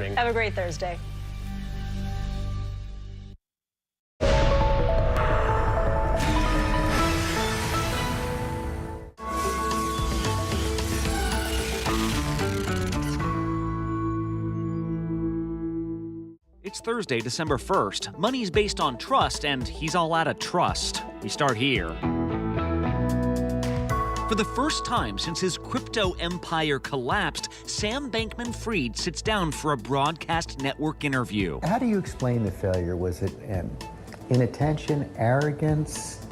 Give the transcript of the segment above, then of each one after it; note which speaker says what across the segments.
Speaker 1: morning.
Speaker 2: Have a great Thursday.
Speaker 3: It's Thursday, December 1st. Money's based on trust, and he's all out of trust. We start here. For the first time since his crypto empire collapsed, Sam Bankman-Fried sits down for a broadcast network interview.
Speaker 4: How do you explain the failure? Was it inattention, arrogance?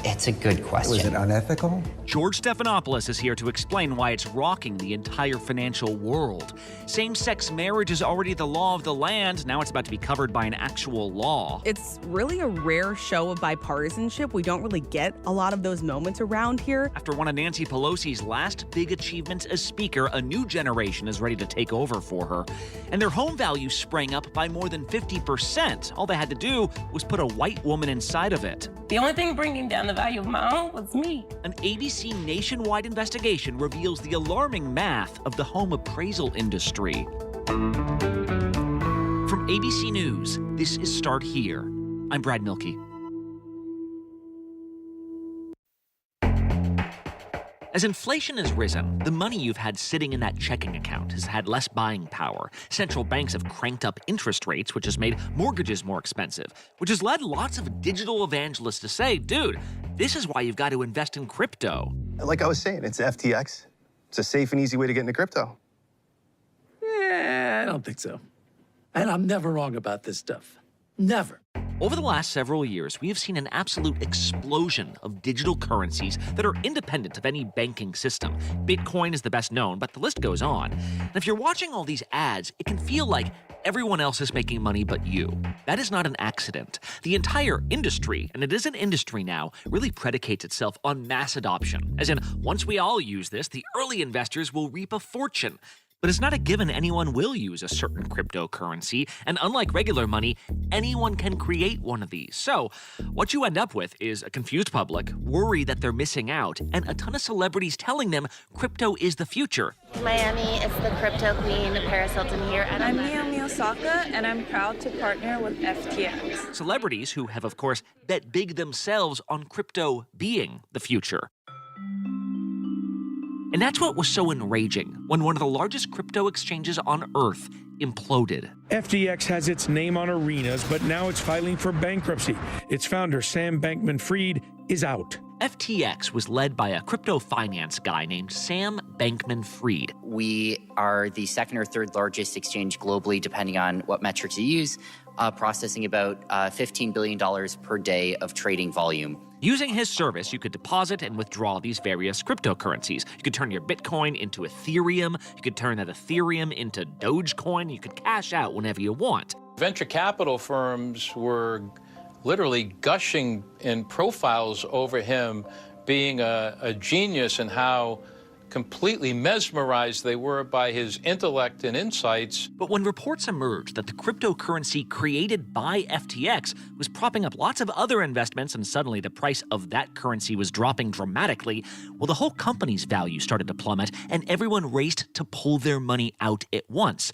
Speaker 5: It's a good question.
Speaker 4: Was it unethical?
Speaker 3: George Stephanopoulos is here to explain why it's rocking the entire financial world. Same-sex marriage is already the law of the land. Now it's about to be covered by an actual law.
Speaker 6: It's really a rare show of bipartisanship. We don't really get a lot of those moments around here.
Speaker 3: After one of Nancy Pelosi's last big achievements as Speaker, a new generation is ready to take over for her. And their home values sprang up by more than 50%. All they had to do was put a white woman inside of it.
Speaker 7: The only thing bringing down the value of my home was me.
Speaker 3: An ABC nationwide investigation reveals the alarming math of the home appraisal industry. From ABC News, this is Start Here. I'm Brad Milkey. As inflation has risen, the money you've had sitting in that checking account has had less buying power. Central banks have cranked up interest rates, which has made mortgages more expensive, which has led lots of digital evangelists to say, dude, this is why you've got to invest in crypto.
Speaker 1: Like I was saying, it's FTX. It's a safe and easy way to get into crypto.
Speaker 8: Yeah, I don't think so. And I'm never wrong about this stuff. Never.
Speaker 3: Over the last several years, we have seen an absolute explosion of digital currencies that are independent of any banking system. Bitcoin is the best known, but the list goes on. And if you're watching all these ads, it can feel like everyone else is making money but you. That is not an accident. The entire industry, and it is an industry now, really predicates itself on mass adoption. As in, once we all use this, the early investors will reap a fortune. But it's not a given anyone will use a certain cryptocurrency, and unlike regular money, anyone can create one of these. So, what you end up with is a confused public, worried that they're missing out, and a ton of celebrities telling them crypto is the future.
Speaker 9: Miami, it's the crypto queen, Paris Hilton here. And
Speaker 10: I'm Naomi Osaka, and I'm proud to partner with FTX.
Speaker 3: Celebrities who have, of course, bet big themselves on crypto being the future. And that's what was so enraging when one of the largest crypto exchanges on Earth imploded.
Speaker 11: FTX has its name on arenas, but now it's filing for bankruptcy. Its founder, Sam Bankman-Fried, is out.
Speaker 3: FTX was led by a crypto finance guy named Sam Bankman-Fried.
Speaker 5: We are the second or third largest exchange globally, depending on what metrics you use, processing about $15 billion per day of trading volume.
Speaker 3: Using his service, you could deposit and withdraw these various cryptocurrencies. You could turn your Bitcoin into Ethereum. You could turn that Ethereum into Dogecoin. You could cash out whenever you want.
Speaker 12: Venture capital firms were literally gushing in profiles over him being a genius and how completely mesmerized they were by his intellect and insights.
Speaker 3: But when reports emerged that the cryptocurrency created by FTX was propping up lots of other investments and suddenly the price of that currency was dropping dramatically, well, the whole company's value started to plummet and everyone raced to pull their money out at once.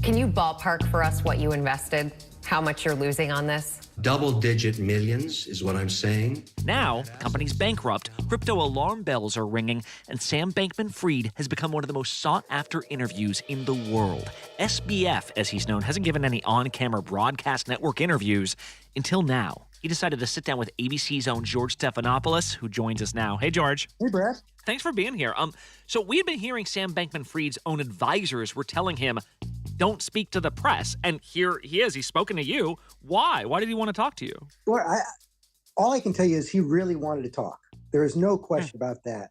Speaker 13: Can you ballpark for us what you invested? How much you're losing on this?
Speaker 14: Double-digit millions is what I'm saying.
Speaker 3: Now, the company's bankrupt, crypto alarm bells are ringing, and Sam Bankman-Fried has become one of the most sought-after interviews in the world. SBF, as he's known, hasn't given any on-camera broadcast network interviews until now. He decided to sit down with ABC's own George Stephanopoulos, who joins us now. Hey, George.
Speaker 15: Hey, Brad.
Speaker 3: Thanks for being here. So we had been hearing Sam Bankman-Fried's own advisors were telling him, don't speak to the press. And here he is. He's spoken to you. Why? Why did he want to talk to you?
Speaker 15: Well, all I can tell you is he really wanted to talk. There is no question about that.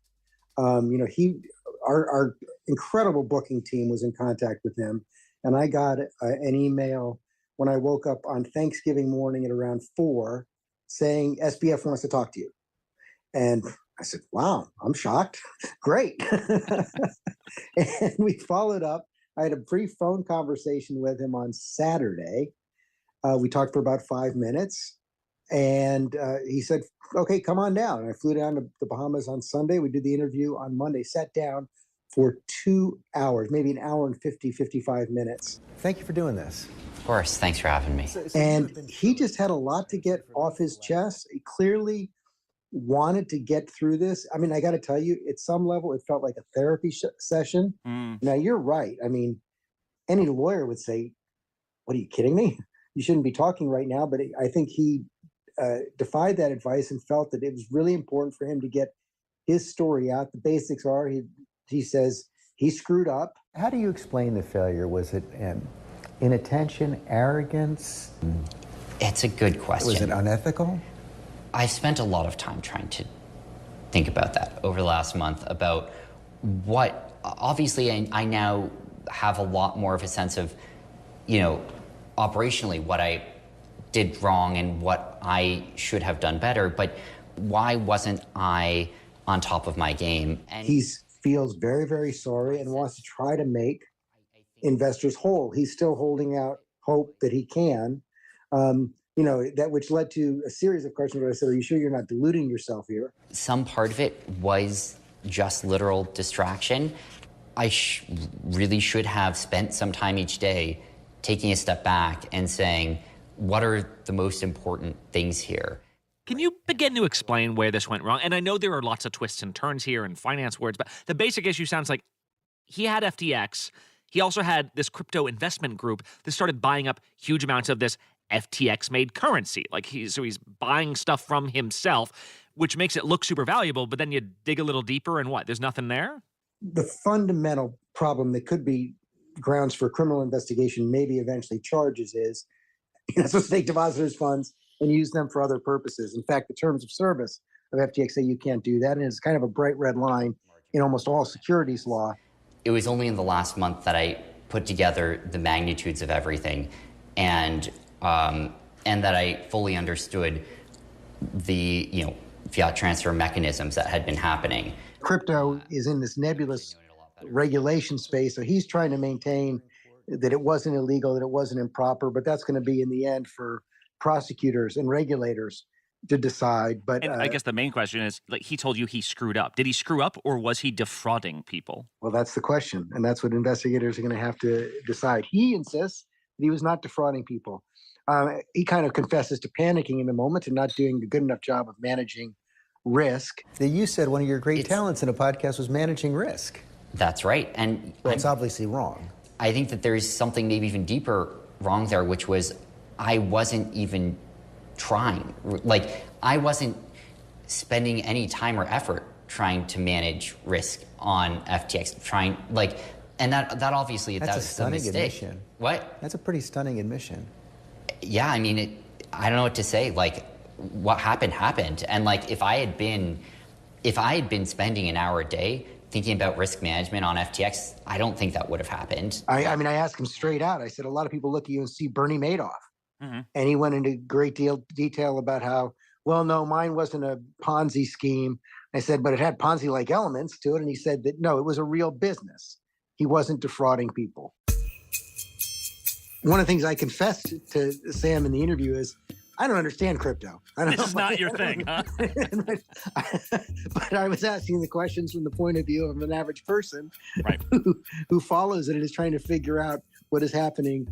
Speaker 15: Our incredible booking team was in contact with him. And I got an email when I woke up on Thanksgiving morning at around 4 saying, SBF wants to talk to you. And I said, wow, I'm shocked. Great. And we followed up. I had a brief phone conversation with him on Saturday. We talked for about 5 minutes. And he said, okay, come on down. And I flew down to the Bahamas on Sunday. We did the interview on Monday, sat down, for 2 hours, maybe an hour and 55 minutes.
Speaker 4: Thank you for doing this.
Speaker 5: Of course. Thanks for having me.
Speaker 15: And he just had a lot to get off his chest. He clearly wanted to get through this. I mean, I got to tell you, at some level, it felt like a therapy session. Now, you're right. I mean, any lawyer would say, what, are you kidding me? You shouldn't be talking right now. But I think he defied that advice and felt that it was really important for him to get his story out. The basics are, he says he screwed up.
Speaker 4: How do you explain the failure? Was it inattention, arrogance?
Speaker 5: It's a good question.
Speaker 4: Was it unethical?
Speaker 5: I spent a lot of time trying to think about that over the last month, about what, obviously I now have a lot more of a sense of, operationally what I did wrong and what I should have done better, but why wasn't I on top of my game? And
Speaker 15: he feels very, very sorry and wants to try to make investors whole. He's still holding out hope that he can. That which led to a series of questions where I said, are you sure you're not deluding yourself here?
Speaker 5: Some part of it was just literal distraction. I really should have spent some time each day taking a step back and saying, what are the most important things here?
Speaker 3: Can you begin to explain where this went wrong? And I know there are lots of twists and turns here and finance words, but the basic issue sounds like he had FTX. He also had this crypto investment group that started buying up huge amounts of this FTX-made currency. So he's buying stuff from himself, which makes it look super valuable, but then you dig a little deeper and what? There's nothing there?
Speaker 15: The fundamental problem that could be grounds for criminal investigation, maybe eventually charges, is so take depositors' funds and use them for other purposes. In fact, the terms of service of FTX say you can't do that, and it's kind of a bright red line in almost all securities law.
Speaker 5: It was only in the last month that I put together the magnitudes of everything, and that I fully understood the fiat transfer mechanisms that had been happening.
Speaker 15: Crypto is in this nebulous regulation space, so he's trying to maintain that it wasn't illegal, that it wasn't improper, but that's going to be in the end for prosecutors and regulators to decide. But
Speaker 3: and I guess the main question is, he told you he screwed up. Did he screw up, or was he defrauding people?
Speaker 15: Well, that's the question, and that's what investigators are going to have to decide. He insists that he was not defrauding people. He kind of confesses to panicking in the moment and not doing a good enough job of managing risk.
Speaker 4: You said one of your great talents in a podcast was managing risk.
Speaker 5: That's right. And
Speaker 4: well, it's obviously wrong.
Speaker 5: I think that there's something maybe even deeper wrong there, which was I wasn't even trying. I wasn't spending any time or effort trying to manage risk on FTX. And that obviously
Speaker 4: that's
Speaker 5: that
Speaker 4: a
Speaker 5: was
Speaker 4: stunning
Speaker 5: a mistake.
Speaker 4: Admission.
Speaker 5: What?
Speaker 4: That's a pretty stunning admission.
Speaker 5: Yeah, I mean, I don't know what to say. What happened. And if I had been spending an hour a day thinking about risk management on FTX, I don't think that would have happened.
Speaker 15: I mean, I asked him straight out. I said, a lot of people look at you and see Bernie Madoff. Mm-hmm. And he went into great detail about how, well, no, mine wasn't a Ponzi scheme. I said, but it had Ponzi-like elements to it. And he said that, no, it was a real business. He wasn't defrauding people. One of the things I confessed to Sam in the interview is, I don't understand crypto.
Speaker 3: This is not your thing, huh?
Speaker 15: But I was asking the questions from the point of view of an average person,
Speaker 3: right,
Speaker 15: who follows it and is trying to figure out what is happening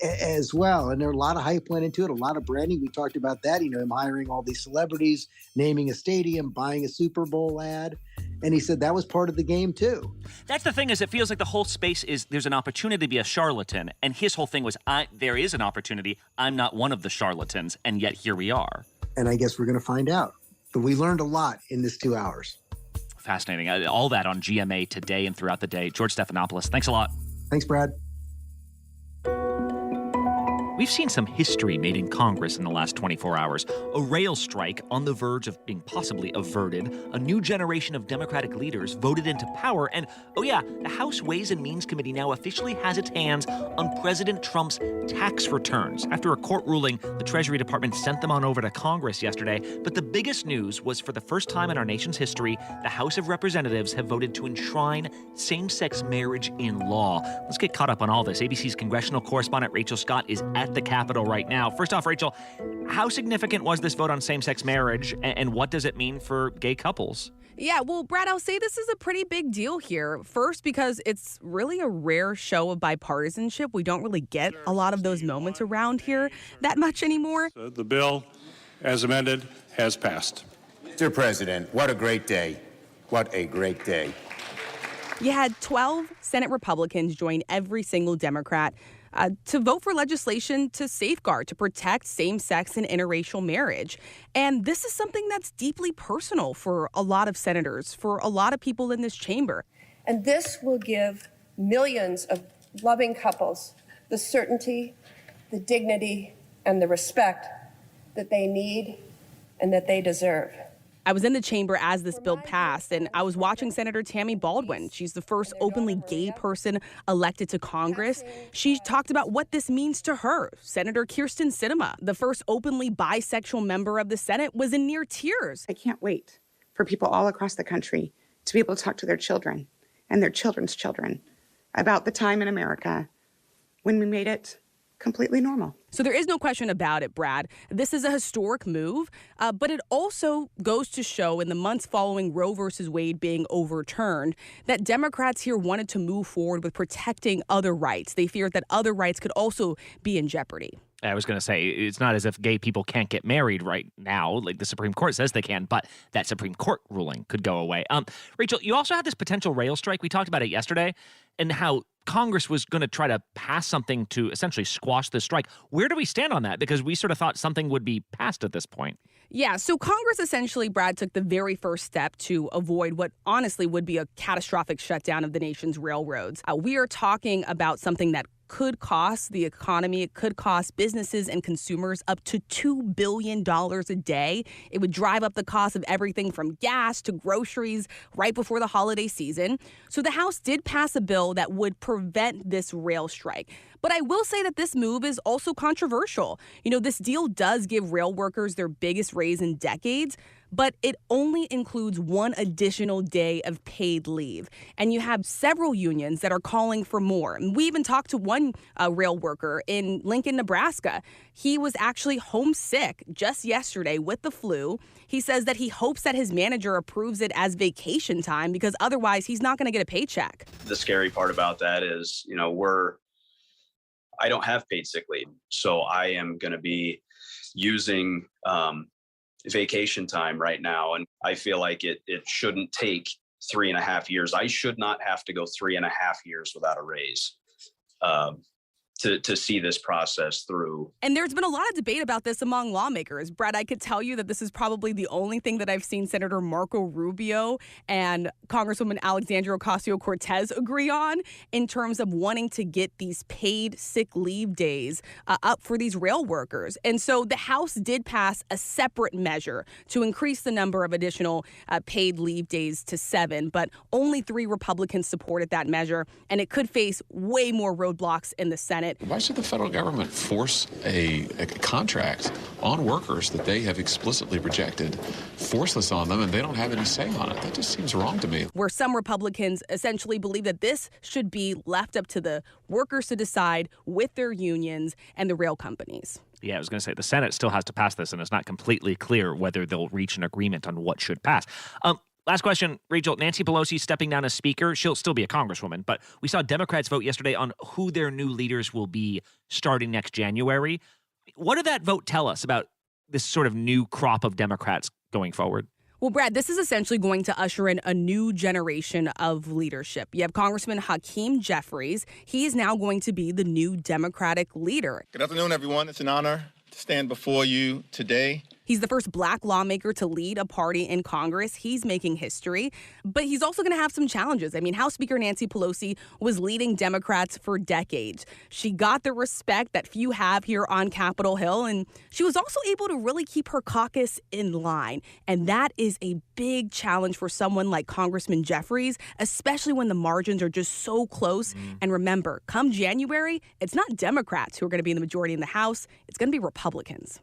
Speaker 15: as well. And there a lot of hype went into it, a lot of branding. We talked about that, him hiring all these celebrities, naming a stadium, buying a Super Bowl ad. And he said that was part of the game too.
Speaker 3: That's the thing, is it feels like the whole space is there's an opportunity to be a charlatan. And his whole thing was, there is an opportunity. I'm not one of the charlatans. And yet here we are.
Speaker 15: And I guess we're going to find out. But we learned a lot in this 2 hours.
Speaker 3: Fascinating. All that on GMA today and throughout the day. George Stephanopoulos, thanks a lot.
Speaker 15: Thanks, Brad.
Speaker 3: We've seen some history made in Congress in the last 24 hours. A rail strike on the verge of being possibly averted. A new generation of Democratic leaders voted into power. And, the House Ways and Means Committee now officially has its hands on President Trump's tax returns. After a court ruling, the Treasury Department sent them on over to Congress yesterday. But the biggest news was, for the first time in our nation's history, the House of Representatives have voted to enshrine same-sex marriage in law. Let's get caught up on all this. ABC's congressional correspondent Rachel Scott is at the Capitol right now. First off, Rachel, how significant was this vote on same-sex marriage, and what does it mean for gay couples?
Speaker 6: Yeah, well, Brad, I'll say this is a pretty big deal here. First, because it's really a rare show of bipartisanship. We don't really get a lot of those moments around here that much anymore.
Speaker 2: So the bill, as amended, has passed.
Speaker 16: Mr. President, what a great day. What a great day.
Speaker 6: You had 12 Senate Republicans join every single Democrat to vote for legislation to safeguard, to protect same-sex and interracial marriage. And this is something that's deeply personal for a lot of senators, for a lot of people in this chamber.
Speaker 17: And this will give millions of loving couples the certainty, the dignity, and the respect that they need and that they deserve.
Speaker 6: I was in the chamber as this bill passed, and I was watching Senator Tammy Baldwin. She's the first openly gay person elected to Congress. She talked about what this means to her. Senator Kyrsten Sinema, the first openly bisexual member of the Senate, was in near tears.
Speaker 18: I can't wait for people all across the country to be able to talk to their children and their children's children about the time in America when we made it completely normal.
Speaker 6: So there is no question about it, Brad. This is a historic move, but it also goes to show in the months following Roe versus Wade being overturned that Democrats here wanted to move forward with protecting other rights. They feared that other rights could also be in jeopardy.
Speaker 3: I was going to say, it's not as if gay people can't get married right now, like the Supreme Court says they can, but that Supreme Court ruling could go away. Rachel, you also had this potential rail strike. We talked about it yesterday, and how Congress was going to try to pass something to essentially squash the strike. Where do we stand on that? Because we sort of thought something would be passed at this point.
Speaker 6: Yeah, so Congress essentially, Brad, took the very first step to avoid what honestly would be a catastrophic shutdown of the nation's railroads. We are talking about something that could cost the economy, it could cost businesses and consumers up to $2 billion a day. It would drive up the cost of everything from gas to groceries right before the holiday season. So the House did pass a bill that would prevent this rail strike. But I will say that this move is also controversial. You know, this deal does give rail workers their biggest raise in decades, but it only includes one additional day of paid leave. And you have several unions that are calling for more. And we even talked to one rail worker in Lincoln, Nebraska. He was actually homesick just yesterday with the flu. He says that he hopes that his manager approves it as vacation time because otherwise he's not going to get a paycheck.
Speaker 19: The scary part about that is, you know, I don't have paid sick leave. So I am going to be using vacation time right now. And I feel like it shouldn't take 3.5 years. I should not have to go 3.5 years without a raise to see this process through.
Speaker 6: And there's been a lot of debate about this among lawmakers. Brad, I could tell you that this is probably the only thing that I've seen Senator Marco Rubio and Congresswoman Alexandria Ocasio-Cortez agree on in terms of wanting to get these paid sick leave days up for these rail workers. And so the House did pass a separate measure to increase the number of additional paid leave days to 7, but only 3 Republicans supported that measure, and it could face way more roadblocks in the Senate.
Speaker 20: Why should the federal government force a contract on workers that they have explicitly rejected, force this on them, and they don't have any say on it? That just seems wrong to me.
Speaker 6: Where some Republicans essentially believe that this should be left up to the workers to decide with their unions and the rail companies.
Speaker 3: Yeah, I was going to say, the Senate still has to pass this, and it's not completely clear whether they'll reach an agreement on what should pass. Last question, Rachel. Nancy Pelosi stepping down as Speaker. She'll still be a Congresswoman, but we saw Democrats vote yesterday on who their new leaders will be starting next January. What did that vote tell us about this sort of new crop of Democrats going forward?
Speaker 6: Well, Brad, this is essentially going to usher in a new generation of leadership. You have Congressman Hakeem Jeffries. He is now going to be the new Democratic leader.
Speaker 21: Good afternoon, everyone. It's an honor to stand before you today.
Speaker 6: He's the first black lawmaker to lead a party in Congress. He's making history, but he's also going to have some challenges. I mean, House Speaker Nancy Pelosi was leading Democrats for decades. She got the respect that few have here on Capitol Hill, and she was also able to really keep her caucus in line. And that is a big challenge for someone like Congressman Jeffries, especially when the margins are just so close. And remember, come January, it's not Democrats who are going to be in the majority in the House. It's going to be Republicans.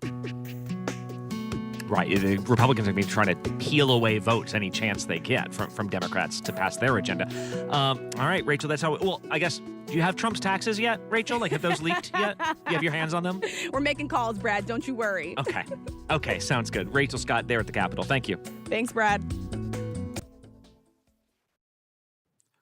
Speaker 3: Right. The Republicans are going to be trying to peel away votes any chance they get from Democrats to pass their agenda. All right, Rachel, that's how. Well, I guess, do you have Trump's taxes yet, Rachel? Like, have those leaked yet? You have your hands on them?
Speaker 6: We're making calls, Brad. Don't you worry.
Speaker 3: Okay, sounds good. Rachel Scott there at the Capitol. Thank you.
Speaker 6: Thanks, Brad.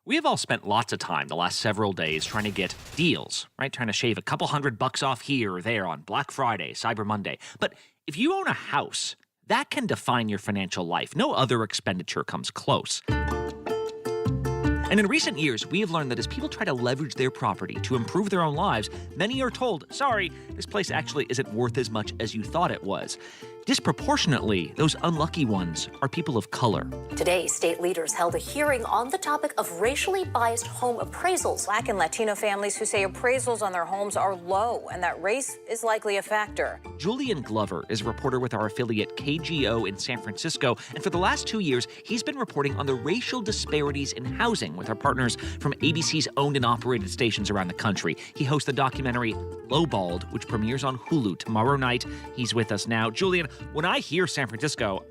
Speaker 3: We have all spent lots of time the last several days trying to get deals, right? Trying to shave a couple $100 off here or there on Black Friday, Cyber Monday. But if you own a house, that can define your financial life. No other expenditure comes close. And in recent years, we have learned that as people try to leverage their property to improve their own lives, many are told, sorry, this place actually isn't worth as much as you thought it was. Disproportionately, those unlucky ones are people of color.
Speaker 7: Today, state leaders held a hearing on the topic of racially biased home appraisals. Black and Latino families who say appraisals on their homes are low and that race is likely a factor.
Speaker 3: Julian Glover is a reporter with our affiliate KGO in San Francisco, and for the last 2 years, he's been reporting on the racial disparities in housing with our partners from ABC's owned and operated stations around the country. He hosts the documentary Lowballed, which premieres on Hulu tomorrow night. He's with us now. Julian, when I hear San Francisco,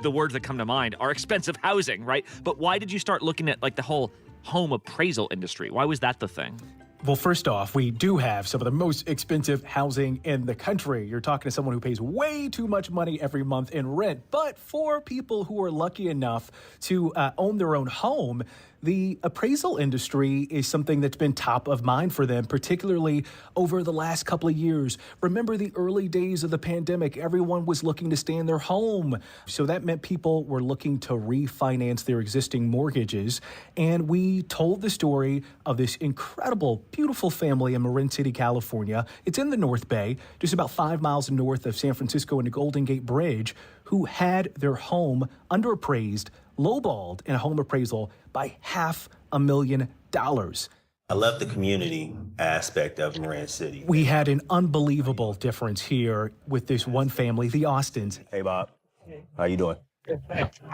Speaker 3: the words that come to mind are expensive housing, right? But why did you start looking at like the whole home appraisal industry? Why was that the thing?
Speaker 22: Well, first off, we do have some of the most expensive housing in the country. You're talking to someone who pays way too much money every month in rent. But for people who are lucky enough to own their own home, the appraisal industry is something that's been top of mind for them, particularly over the last couple of years. Remember the early days of the pandemic, everyone was looking to stay in their home. So that meant people were looking to refinance their existing mortgages. And we told the story of this incredible, beautiful family in Marin City, California. It's in the North Bay, just about 5 miles north of San Francisco and the Golden Gate Bridge, who had their home underappraised, lowballed in a home appraisal by $500,000.
Speaker 23: I love the community aspect of Marin City.
Speaker 22: We had an unbelievable difference here with this one family, the Austins.
Speaker 23: Hey, Bob. How you doing?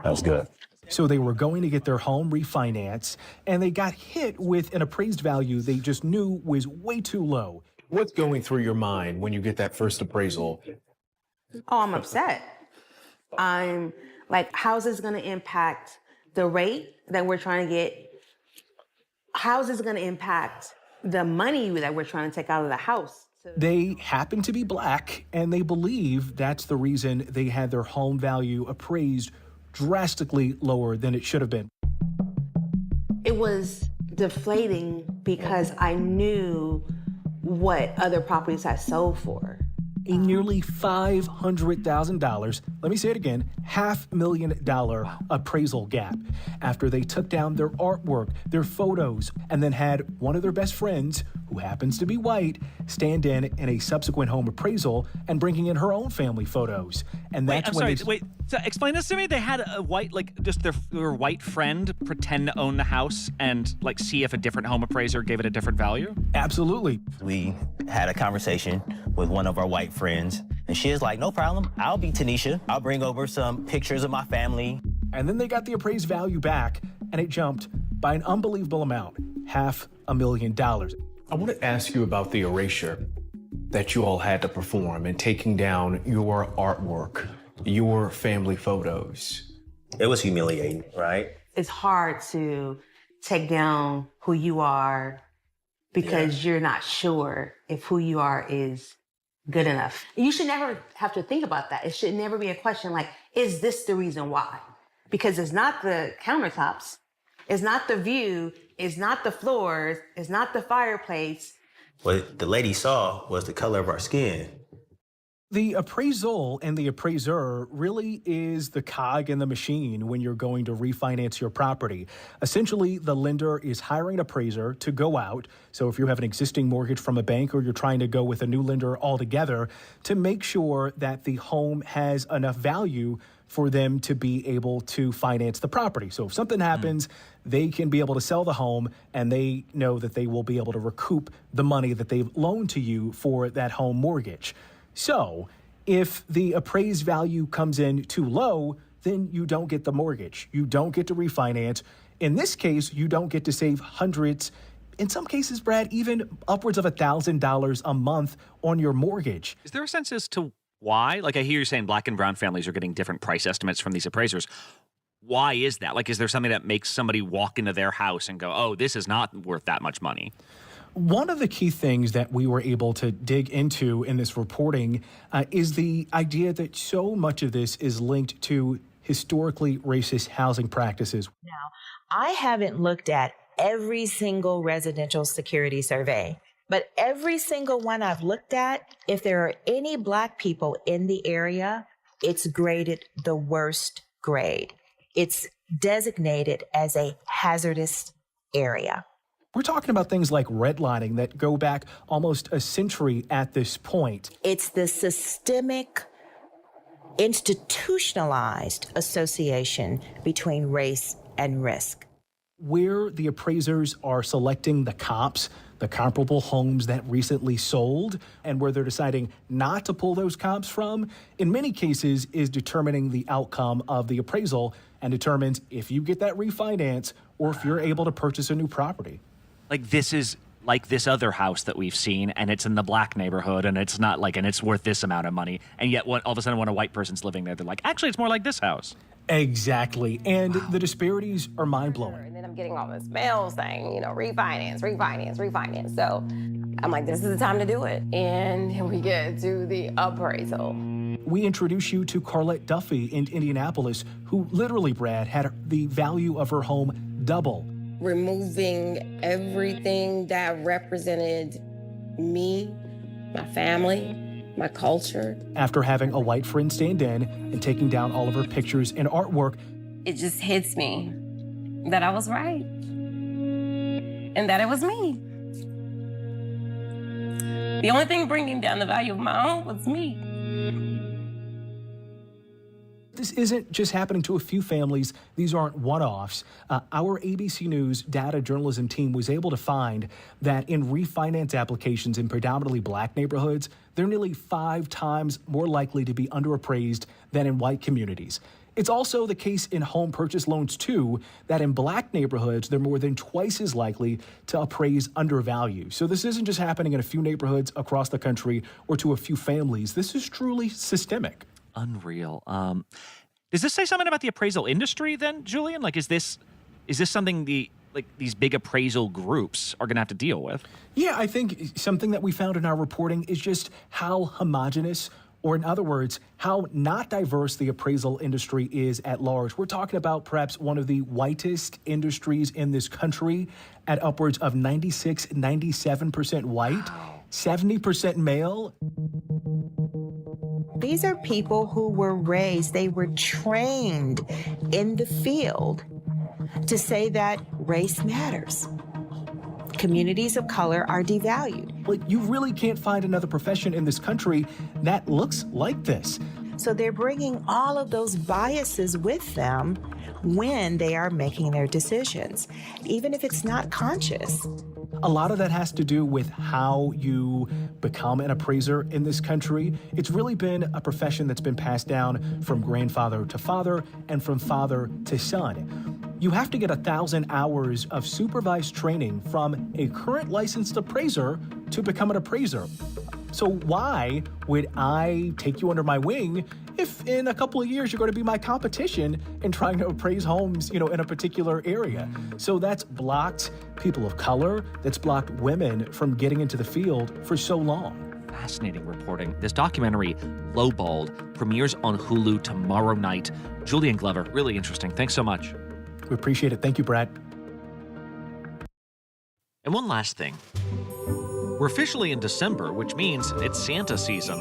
Speaker 23: That's good.
Speaker 22: So they were going to get their home refinanced, and they got hit with an appraised value they just knew was way too low.
Speaker 24: What's going through your mind when you get that first appraisal?
Speaker 25: Oh, I'm upset. I'm like, how's this going to impact the rate that we're trying to get? How's this going to impact the money that we're trying to take out of the house?
Speaker 22: They happen to be Black, and they believe that's the reason they had their home value appraised drastically lower than it should have been.
Speaker 25: It was deflating because I knew what other properties had sold for.
Speaker 22: A nearly $500,000, let me say it again, $500,000 appraisal gap after they took down their artwork, their photos, and then had one of their best friends, who happens to be white, stand in a subsequent home appraisal and bringing in her own family photos. And that's
Speaker 3: So explain this to me. They had a white, like just their white friend pretend to own the house and like see if a different home appraiser gave it a different value?
Speaker 22: Absolutely.
Speaker 23: We had a conversation with one of our white friends, and she is like, no problem. I'll be Tanisha. I'll bring over some pictures of my family.
Speaker 22: And then they got the appraised value back, and it jumped by an unbelievable amount, $500,000.
Speaker 24: I want to ask you about the erasure that you all had to perform in taking down your artwork, your family photos.
Speaker 23: It was humiliating, right?
Speaker 25: It's hard to take down who you are because you're not sure if who you are is good enough. You should never have to think about that. It should never be a question like, is this the reason why? Because it's not the countertops, it's not the view, it's not the floors, it's not the fireplace.
Speaker 23: What the lady saw was the color of our skin.
Speaker 22: The appraisal and the appraiser really is the cog in the machine when you're going to refinance your property. Essentially, the lender is hiring an appraiser to go out. So if you have an existing mortgage from a bank or you're trying to go with a new lender altogether, to make sure that the home has enough value for them to be able to finance the property. So if something happens, they can be able to sell the home, and they know that they will be able to recoup the money that they've loaned to you for that home mortgage. So if the appraised value comes in too low, then you don't get the mortgage. You don't get to refinance. In this case, you don't get to save hundreds, in some cases, Brad, even upwards of $1,000 a month on your mortgage.
Speaker 3: Is there a sense as to why? Like I hear you saying Black and brown families are getting different price estimates from these appraisers. Why is that? Like, is there something that makes somebody walk into their house and go, oh, this is not worth that much money?
Speaker 22: One of the key things that we were able to dig into in this reporting is the idea that so much of this is linked to historically racist housing practices.
Speaker 26: Now, I haven't looked at
Speaker 1: every single residential security survey. But every single one I've looked at, if there are any Black people in the area, it's graded the worst grade. It's designated as a hazardous area.
Speaker 22: We're talking about things like redlining that go back almost a century at this point.
Speaker 1: It's the systemic, institutionalized association between race and risk.
Speaker 22: Where the appraisers are selecting the comps, the comparable homes that recently sold, and where they're deciding not to pull those comps from, in many cases is determining the outcome of the appraisal and determines if you get that refinance or if you're able to purchase a new property.
Speaker 3: Like, this is like this other house that we've seen, and it's in the Black neighborhood, and it's not like, and it's worth this amount of money. And yet, all of a sudden, when a white person's living there, they're like, actually, it's more like this house.
Speaker 22: Exactly. And the disparities are mind-blowing.
Speaker 8: And then I'm getting all this mail saying, you know, refinance, refinance, refinance. So I'm like, this is the time to do it. And we get to the appraisal.
Speaker 22: We introduce you to Carlette Duffy in Indianapolis, who literally, Brad, had the value of her home double.
Speaker 8: Removing everything that represented me, my family, my culture.
Speaker 22: After having a white friend stand in and taking down all of her pictures and artwork,
Speaker 8: it just hits me that I was right and that it was me. The only thing bringing down the value of my home was me.
Speaker 22: this isn't just happening to a few families. These aren't one-offs. Our ABC News data journalism team was able to find that in refinance applications in predominantly black neighborhoods, they're nearly 5 times more likely to be underappraised than in white communities. It's also the case in home purchase loans, too, that in black neighborhoods, they're more than twice as likely to appraise undervalue. So this isn't just happening in a few neighborhoods across the country or to a few families. This is truly systemic.
Speaker 3: Unreal. Does this say something about the appraisal industry then, Julian? Like, is this something these big appraisal groups are going to have to deal with?
Speaker 22: Yeah, I think something that we found in our reporting is just how homogenous, or in other words, how not diverse the appraisal industry is at large. We're talking about perhaps one of the whitest industries in this country at upwards of 96, 97% white, 70% male.
Speaker 1: These are people who were raised, they were trained in the field to say that race matters. Communities of color are devalued.
Speaker 22: Like, you really can't find another profession in this country that looks like this.
Speaker 1: So they're bringing all of those biases with them when they are making their decisions, even if it's not conscious.
Speaker 22: A lot of that has to do with how you become an appraiser in this country. It's really been a profession that's been passed down from grandfather to father and from father to son. You have to get 1,000 hours of supervised training from a current licensed appraiser to become an appraiser. So why would I take you under my wing if in a couple of years you're going to be my competition in trying to appraise homes, in a particular area? So that's blocked people of color, that's blocked women from getting into the field for so long.
Speaker 3: Fascinating reporting. This documentary, Lowballed, premieres on Hulu tomorrow night. Julian Glover, really interesting. Thanks so much.
Speaker 22: We appreciate it. Thank you, Brad.
Speaker 3: And one last thing. We're officially in December, which means it's Santa season.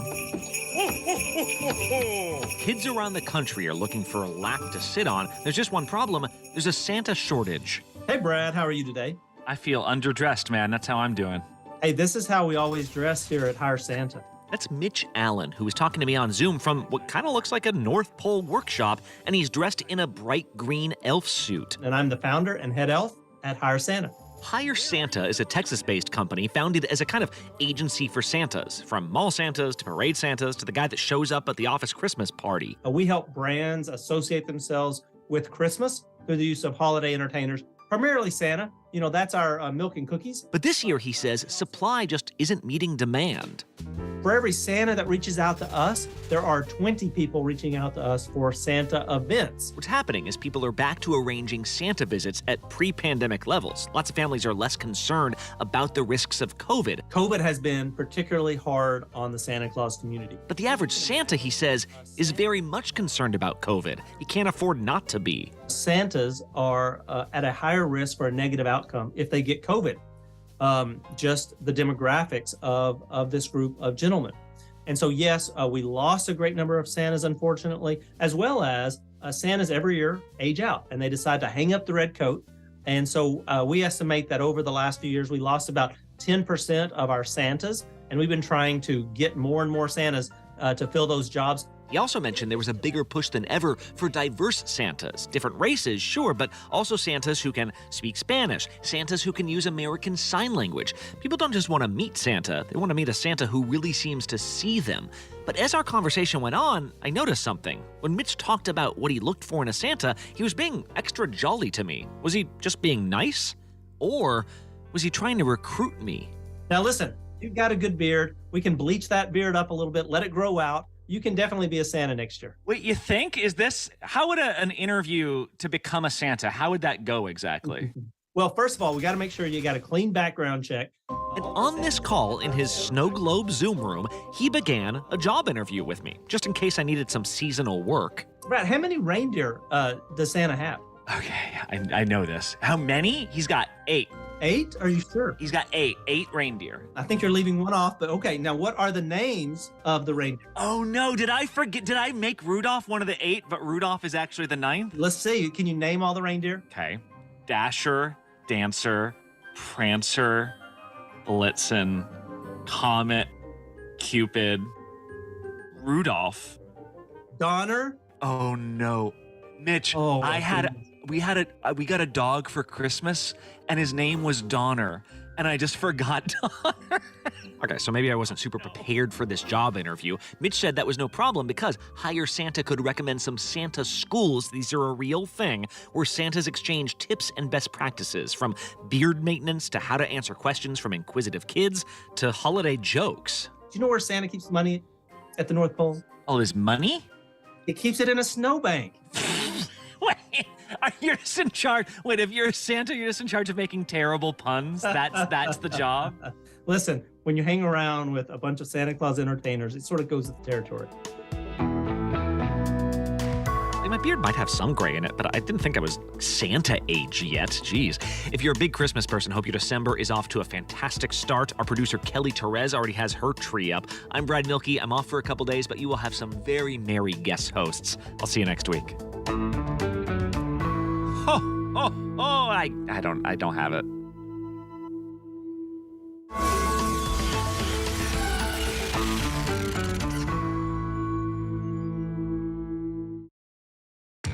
Speaker 3: Kids around the country are looking for a lap to sit on. There's just one problem. There's a Santa shortage.
Speaker 9: Hey, Brad. How are you today?
Speaker 3: I feel underdressed, man. That's how I'm doing.
Speaker 9: Hey, this is how we always dress here at Hire Santa.
Speaker 3: That's Mitch Allen, who was talking to me on Zoom from what kind of looks like a North Pole workshop, and he's dressed in a bright green elf suit.
Speaker 9: And I'm the founder and head elf at Hire Santa.
Speaker 3: Hire Santa is a Texas-based company founded as a kind of agency for Santas, from mall Santas to parade Santas to the guy that shows up at the office Christmas party.
Speaker 9: We help brands associate themselves with Christmas through the use of holiday entertainers, primarily Santa. That's our milk and cookies.
Speaker 3: But this year, he says, supply just isn't meeting demand.
Speaker 9: For every Santa that reaches out to us, there are 20 people reaching out to us for Santa events.
Speaker 3: What's happening is people are back to arranging Santa visits at pre-pandemic levels. Lots of families are less concerned about the risks of COVID.
Speaker 9: COVID has been particularly hard on the Santa Claus community.
Speaker 3: But the average Santa, he says, is very much concerned about COVID. He can't afford not to be.
Speaker 9: Santas are at a higher risk for a negative outcome if they get COVID. Just the demographics of this group of gentlemen. And so, yes, we lost a great number of Santas, unfortunately, as well as Santas every year age out and they decide to hang up the red coat. And so we estimate that over the last few years, we lost about 10% of our Santas. And we've been trying to get more and more Santas to fill those jobs.
Speaker 3: He also mentioned there was a bigger push than ever for diverse Santas. Different races, sure, but also Santas who can speak Spanish, Santas who can use American Sign Language. People don't just want to meet Santa, they want to meet a Santa who really seems to see them. But as our conversation went on, I noticed something. When Mitch talked about what he looked for in a Santa, he was being extra jolly to me. Was he just being nice? Or was he trying to recruit me?
Speaker 9: Now listen, you've got a good beard. We can bleach that beard up a little bit, let it grow out. You can definitely be a Santa next year.
Speaker 10: Wait, you think? How would an interview to become a Santa, how would that go exactly?
Speaker 9: Well, first of all, we got to make sure you got a clean background check.
Speaker 3: And on this call in his snow globe Zoom room, he began a job interview with me, just in case I needed some seasonal work.
Speaker 9: Brad, how many reindeer does Santa have?
Speaker 10: Okay, I know this. How many? He's got 8.
Speaker 9: 8? Are you sure?
Speaker 10: He's got 8 reindeer.
Speaker 9: I think you're leaving one off, but okay. Now, what are the names of the reindeer?
Speaker 10: Oh no, did I forget? Did I make Rudolph one of the 8, but Rudolph is actually the 9th?
Speaker 9: Let's see. Can you name all the reindeer?
Speaker 10: Okay. Dasher, Dancer, Prancer, Blitzen, Comet, Cupid, Rudolph.
Speaker 9: Donner?
Speaker 10: Oh no. Mitch, we got a dog for Christmas and his name was Donner and I just forgot Donner.
Speaker 3: Okay, so maybe I wasn't super prepared for this job interview. Mitch said that was no problem because Hire Santa could recommend some Santa schools. These are a real thing where Santas exchange tips and best practices, from beard maintenance to how to answer questions from inquisitive kids to holiday jokes.
Speaker 9: Do you know where Santa keeps money at the North Pole?
Speaker 10: All his money?
Speaker 9: He keeps it in a snowbank.
Speaker 10: Wait, you're just in charge. Wait, if you're a Santa, you're just in charge of making terrible puns? That's the job?
Speaker 9: Listen, when you hang around with a bunch of Santa Claus entertainers, it sort of goes with the territory.
Speaker 3: My beard might have some gray in it, but I didn't think I was Santa age yet. Jeez. If you're a big Christmas person, hope your December is off to a fantastic start. Our producer Kelly Therese already has her tree up. I'm Brad Milkey. I'm off for a couple days, but you will have some very merry guest hosts. I'll see you next week. I don't have it.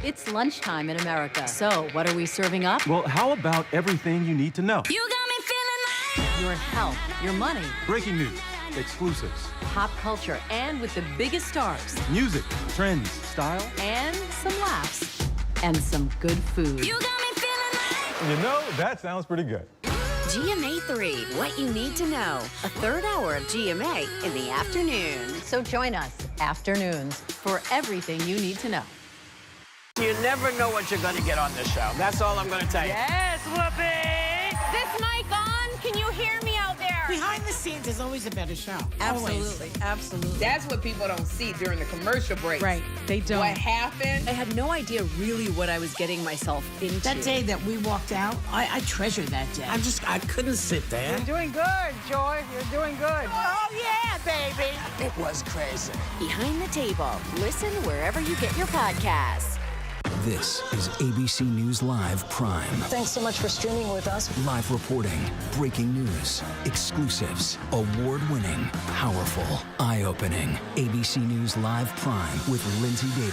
Speaker 11: It's lunchtime in America. So, what are we serving up?
Speaker 12: Well, how about everything you need to know?
Speaker 11: You got me feeling like your health, your money,
Speaker 12: Breaking news, exclusives,
Speaker 11: pop culture, and with the biggest stars,
Speaker 12: music, trends, style,
Speaker 11: and some laughs, and some good food. You got me feeling like...
Speaker 12: You know, that sounds pretty good.
Speaker 13: GMA 3, what you need to know. A third hour of GMA in the afternoon.
Speaker 11: So join us, afternoons, for everything you need to know.
Speaker 14: You never know what you're going to get on this show. That's all I'm going to tell you.
Speaker 26: Yes, Whoopi!
Speaker 27: This mic on? Can you hear me out there?
Speaker 28: Behind the scenes is always a better show.
Speaker 27: Absolutely, absolutely.
Speaker 29: That's what people don't see during the commercial breaks.
Speaker 6: Right, they don't.
Speaker 29: What happened?
Speaker 13: I had no idea really what I was getting myself into.
Speaker 28: That day that we walked out, I treasure that day. I couldn't sit there.
Speaker 29: You're doing good, Joy. You're doing good.
Speaker 27: Oh, yeah, baby.
Speaker 28: It was crazy.
Speaker 13: Behind the Table. Listen wherever you get your podcasts.
Speaker 30: This is ABC News Live Prime.
Speaker 29: Thanks so much for streaming with us.
Speaker 30: Live reporting, breaking news, exclusives, award-winning, powerful, eye-opening. ABC News Live Prime with Lindsay Davis.